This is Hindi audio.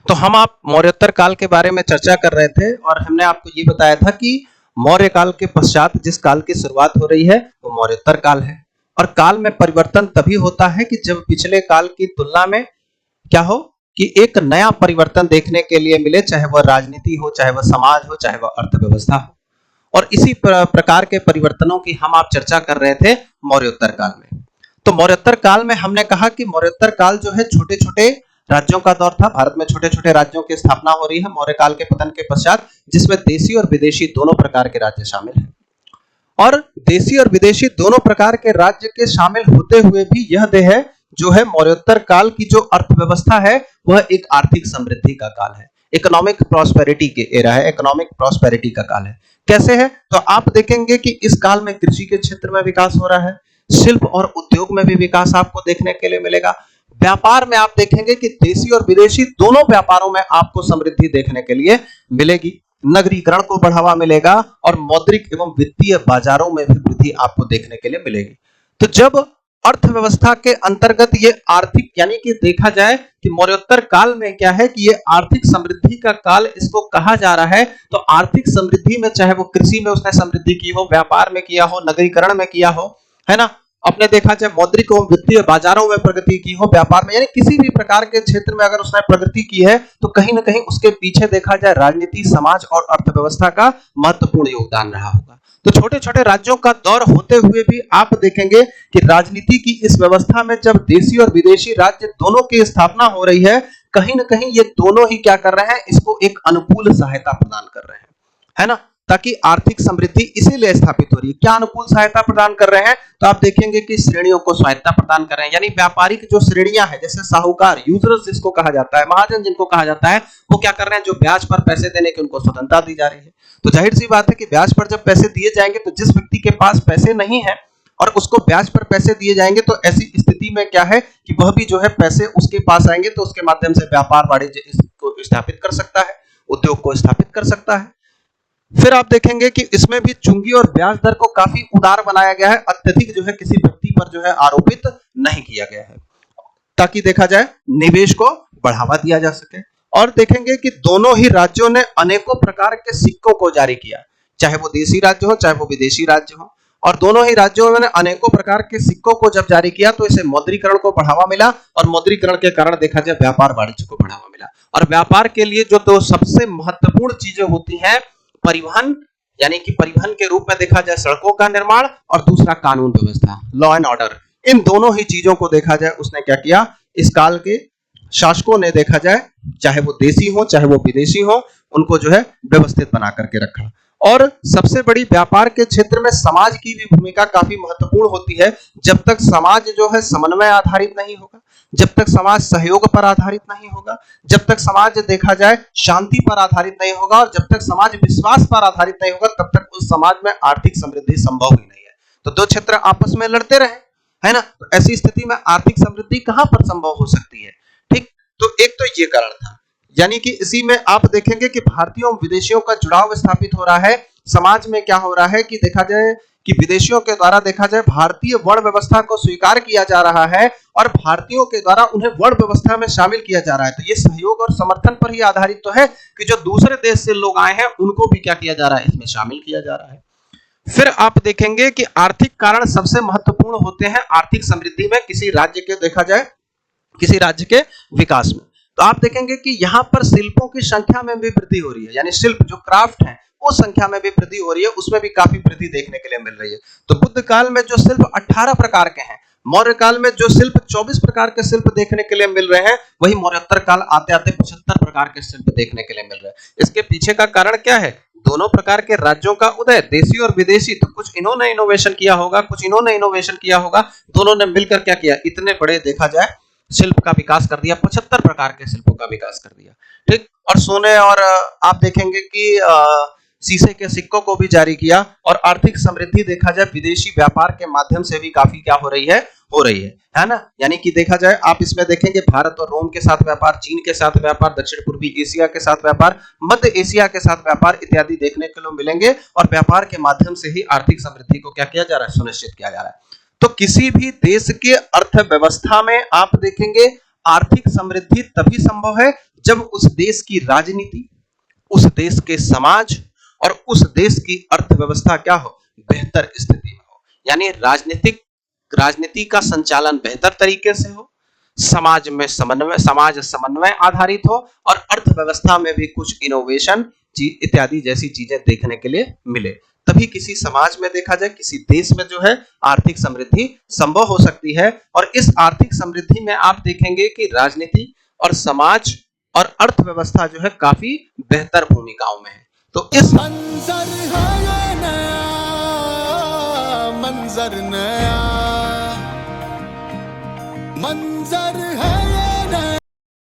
तो हम आप मौर्योत्तर काल के बारे में चर्चा कर रहे थे और हमने आपको ये बताया था कि मौर्य काल के पश्चात जिस काल की शुरुआत हो रही है वो मौर्योत्तर काल है। और काल में परिवर्तन तभी होता है कि जब पिछले काल की तुलना में क्या हो कि एक नया परिवर्तन देखने के लिए मिले, चाहे वह राजनीति हो, चाहे वह समाज हो, चाहे वह अर्थव्यवस्था हो। और इसी प्रकार के परिवर्तनों की हम आप चर्चा कर रहे थे मौर्योत्तर काल में। तो मौर्योत्तर काल में हमने कहा कि मौर्योत्तर काल जो है छोटे छोटे राज्यों का दौर था। भारत में छोटे छोटे राज्यों की स्थापना हो रही है मौर्य काल के पतन के पश्चात, जिसमें देशी और विदेशी दोनों प्रकार के राज्य शामिल हैं। और देशी और विदेशी दोनों प्रकार के राज्य के शामिल होते हुए भी यह देह है जो है मौर्योत्तर काल की जो अर्थव्यवस्था है वह एक आर्थिक समृद्धि का काल है, इकोनॉमिक प्रॉस्पेरिटी के एरा है, इकोनॉमिक प्रॉस्पेरिटी का काल है। कैसे है? तो आप देखेंगे कि इस काल में कृषि के क्षेत्र में विकास हो रहा है, शिल्प और उद्योग में भी विकास आपको देखने के लिए मिलेगा। व्यापार में आप देखेंगे कि देशी और विदेशी दोनों व्यापारों में आपको समृद्धि देखने के लिए मिलेगी। नगरीकरण को बढ़ावा मिलेगा और मौद्रिक एवं वित्तीय बाजारों में भी वृद्धि आपको देखने के लिए मिलेगी। तो जब अर्थव्यवस्था के अंतर्गत ये आर्थिक यानी कि देखा जाए कि मौर्योत्तर काल में क्या है कि ये आर्थिक समृद्धि का काल इसको कहा जा रहा है। तो आर्थिक समृद्धि में चाहे वो कृषि में उसने समृद्धि की हो, व्यापार में किया हो, नगरीकरण में किया हो, है ना, अपने देखा जाए मौद्रिक एवं वित्तीय बाजारों में प्रगति की हो, व्यापार में, यानी किसी भी प्रकार के क्षेत्र में अगर उसने प्रगति की है तो कहीं ना कहीं उसके पीछे देखा जाए राजनीति, समाज और अर्थव्यवस्था का महत्वपूर्ण योगदान रहा होगा। तो छोटे छोटे राज्यों का दौर होते हुए भी आप देखेंगे कि राजनीति की इस व्यवस्था में जब देशी और विदेशी राज्य दोनों की स्थापना हो रही है, कहीं ना कहीं ये दोनों ही क्या कर रहे हैं, इसको एक अनुकूल सहायता प्रदान कर रहे हैं, है ना, ताकि आर्थिक समृद्धि इसीलिए स्थापित हो रही है। क्या अनुकूल सहायता प्रदान कर रहे हैं? तो आप देखेंगे कि श्रेणियों को स्वायत्ता प्रदान कर रहे हैं, यानी व्यापारिक जो श्रेणियां हैं, जैसे साहूकार, यूजर्स जिसको कहा जाता है, महाजन जिनको कहा जाता है, वो क्या कर रहे हैं, जो ब्याज पर पैसे देने की उनको स्वतंत्रता दी जा रही है। तो जाहिर सी बात है कि ब्याज पर जब पैसे दिए जाएंगे तो जिस व्यक्ति के पास पैसे नहीं है और उसको ब्याज पर पैसे दिए जाएंगे तो ऐसी स्थिति में क्या है कि वह भी जो है पैसे उसके पास आएंगे तो उसके माध्यम से व्यापार वाणिज्य इसको स्थापित कर सकता है, उद्योग को स्थापित कर सकता है। फिर आप देखेंगे कि इसमें भी चुंगी और ब्याज दर को काफी उदार बनाया गया है, अत्यधिक जो है किसी व्यक्ति पर जो है आरोपित नहीं किया गया है, ताकि देखा जाए निवेश को बढ़ावा दिया जा सके। और देखेंगे कि दोनों ही राज्यों ने अनेकों प्रकार के सिक्कों को जारी किया, चाहे वो देशी राज्य हो चाहे वो विदेशी राज्य हो, और दोनों ही राज्यों ने अनेकों प्रकार के सिक्कों को जब जारी किया तो इसे मौद्रीकरण को बढ़ावा मिला और मौद्रीकरण के कारण देखा जाए व्यापार वाणिज्य को बढ़ावा मिला। और व्यापार के लिए जो दो सबसे महत्वपूर्ण चीजें होती हैं, परिवहन, यानी कि परिवहन के रूप में देखा जाए सड़कों का निर्माण, और दूसरा कानून व्यवस्था, लॉ एंड ऑर्डर, इन दोनों ही चीजों को देखा जाए उसने क्या किया, इस काल के शासकों ने देखा जाए चाहे वो देशी हो चाहे वो विदेशी हो, उनको जो है व्यवस्थित बना करके रखा। और सबसे बड़ी व्यापार के क्षेत्र में समाज की भी भूमिका काफी महत्वपूर्ण होती है। जब तक समाज जो है समन्वय आधारित नहीं होगा, जब तक समाज सहयोग पर आधारित नहीं होगा, जब तक समाज देखा जाए शांति पर आधारित नहीं होगा और जब तक समाज विश्वास पर आधारित नहीं होगा, तब तक उस समाज में आर्थिक समृद्धि संभव ही नहीं है। तो दो क्षेत्र आपस में लड़ते रहे, है ना, तो ऐसी स्थिति में आर्थिक समृद्धि कहां पर संभव हो सकती है? ठीक, तो एक तो ये कारण था, यानी कि इसी में आप देखेंगे कि भारतीयों और विदेशियों का जुड़ाव स्थापित हो रहा है। समाज में क्या हो रहा है कि देखा जाए कि विदेशियों के द्वारा देखा जाए भारतीय वर्ण व्यवस्था को स्वीकार किया जा रहा है और भारतीयों के द्वारा उन्हें वर्ण व्यवस्था में शामिल किया जा रहा है। तो ये सहयोग और समर्थन पर ही आधारित तो है कि जो दूसरे देश से लोग आए हैं उनको भी क्या किया जा रहा है, इसमें शामिल किया जा रहा है। फिर आप देखेंगे कि आर्थिक कारण सबसे महत्वपूर्ण होते हैं आर्थिक समृद्धि में, किसी राज्य के देखा जाए किसी राज्य के विकास में। तो आप देखेंगे कि यहाँ पर शिल्पों की संख्या में भी वृद्धि हो रही है, यानी शिल्प जो क्राफ्ट है उस संख्या में भी वृद्धि हो रही है, उसमें भी काफी वृद्धि देखने के लिए मिल रही है। तो बुद्ध काल में जो शिल्प 18 प्रकार के हैं, मौर्य काल में जो शिल्प 24 प्रकार के शिल्प देखने के लिए मिल रहे हैं, वही मौर्योत्तर काल आते आते 75 प्रकार के शिल्प देखने के लिए मिल रहे हैं। इसके पीछे का कारण क्या है? दोनों प्रकार के राज्यों का उदय, देशी और विदेशी। तो कुछ इन्होंने इनोवेशन किया होगा, कुछ इन्होंने इनोवेशन किया होगा, दोनों ने मिलकर क्या किया, इतने बड़े देखा जाए शिल्प का विकास कर दिया, 75 प्रकार के शिल्पों का विकास कर दिया। ठीक, और सोने और आप देखेंगे कि शीशे के सिक्कों को भी जारी किया और आर्थिक समृद्धि देखा जाए विदेशी व्यापार के माध्यम से भी काफी क्या हो रही है ना। यानी कि देखा जाए आप इसमें देखेंगे भारत और रोम के साथ व्यापार, चीन के साथ व्यापार, दक्षिण पूर्वी एशिया के साथ व्यापार, मध्य एशिया के साथ व्यापार इत्यादि देखने के लिए मिलेंगे और व्यापार के माध्यम से ही आर्थिक समृद्धि को क्या किया जा रहा है, सुनिश्चित किया जा रहा है। तो किसी भी देश के अर्थव्यवस्था में आप देखेंगे आर्थिक समृद्धि तभी संभव है जब उस देश की राजनीति, उस देश के समाज और उस देश की अर्थव्यवस्था क्या हो, बेहतर स्थिति में हो। यानी राजनीति का संचालन बेहतर तरीके से हो, समाज समन्वय आधारित हो और अर्थव्यवस्था में भी कुछ इनोवेशन इत्यादि जैसी चीजें देखने के लिए मिले, तभी किसी समाज में देखा जाए, किसी देश में जो है आर्थिक समृद्धि संभव हो सकती है। और इस आर्थिक समृद्धि में आप देखेंगे कि राजनीति और समाज और अर्थव्यवस्था जो है काफी बेहतर भूमिकाओं में है। तो इस मंजर है ये नया, मंजर नया, मंजर